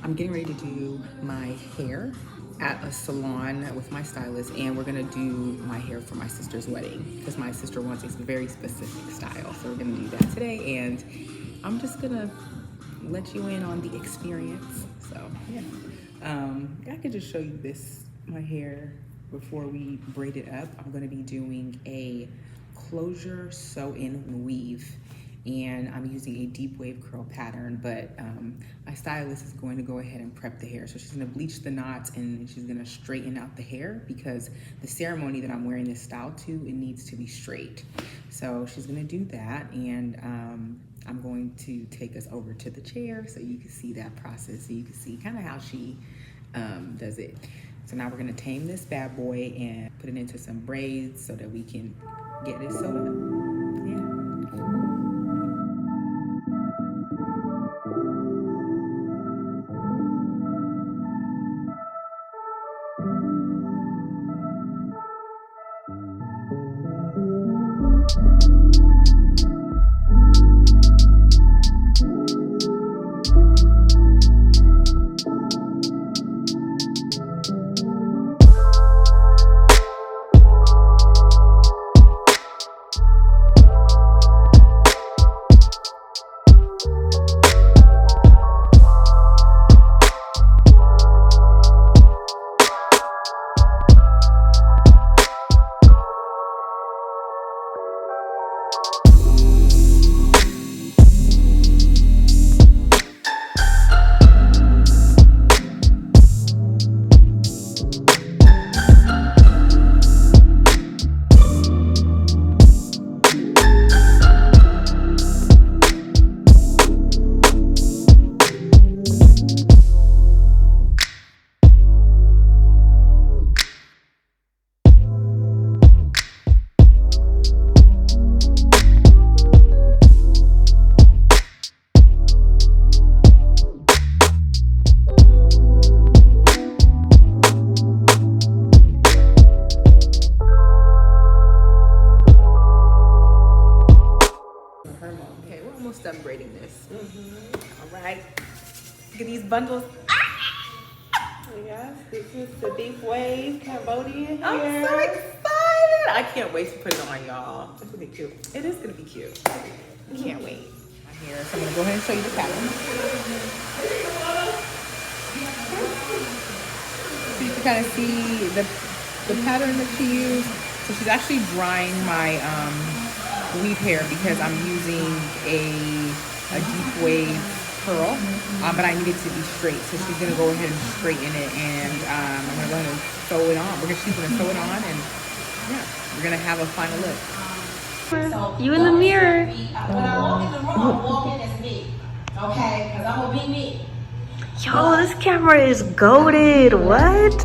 I'm getting ready to do my hair at a salon with my stylist, and we're gonna do my hair for my sister's wedding because my sister wants a very specific style. So we're gonna do that today, and I'm just gonna let you in on the experience. So yeah, I could just show you my hair before we braid it up. I'm gonna be doing a closure sew-in weave, and I'm using a deep wave curl pattern, but my stylist is going to go ahead and prep the hair. So she's gonna bleach the knots and she's gonna straighten out the hair because the ceremony that I'm wearing this style to, it needs to be straight. So she's gonna do that, and I'm going to take us over to the chair so you can see that process, so you can see kind of how she does it. So now we're gonna tame this bad boy and put it into some braids so that we can get it sewed up. Okay, we're almost done braiding this. All right, look at these bundles. Yes, this is the deep wave Cambodian hair. I'm so excited. I can't wait to put it on, y'all. It's gonna be cute. It is gonna be cute. Can't wait. My hair. So I'm gonna go ahead and show you the pattern. So you can kind of see the pattern that she used. So she's actually drying my weave hair because I'm using a deep wave curl, but I need it to be straight. So she's gonna go ahead and straighten it, and I'm gonna go ahead and sew it on. She's gonna sew it on, and yeah, we're gonna have a final look. You in the mirror. When I walk in the room, I walk in as me. Okay? Because I'm gonna be me. Yo, this camera is goated. What?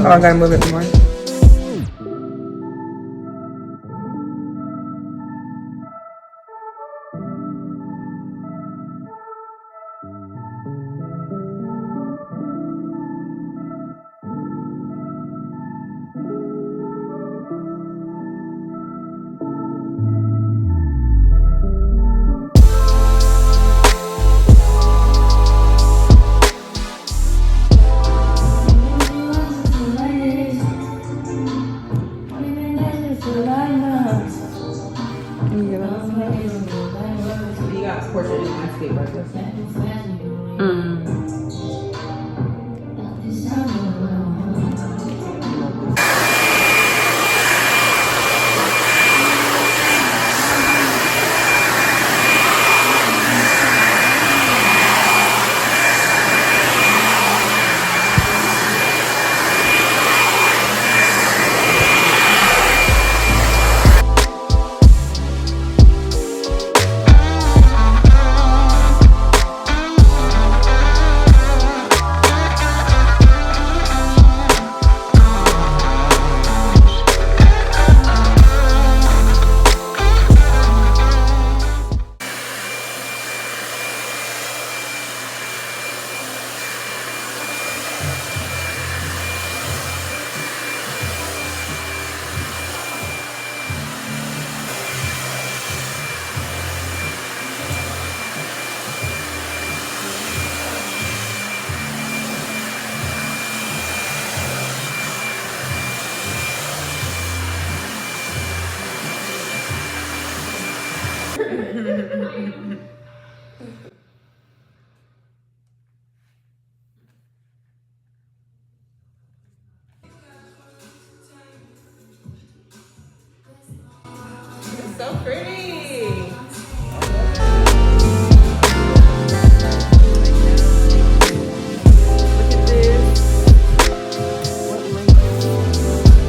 Oh, I gotta move it more. It's so pretty. Look at this. What length?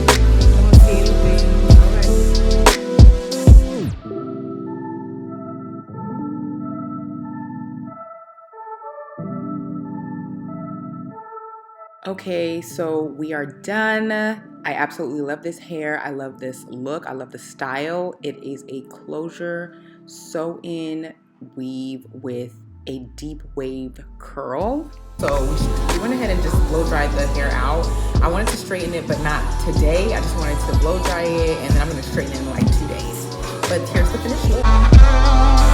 I don't see anything. Okay, so we are done. I absolutely love this hair. I love this look. I love the style. It is a closure sew-in weave with a deep wave curl. So we went ahead and just blow dried the hair out. I wanted to straighten it, but not today. I just wanted to blow dry it, and then I'm gonna straighten it in like 2 days. But here's the finished look.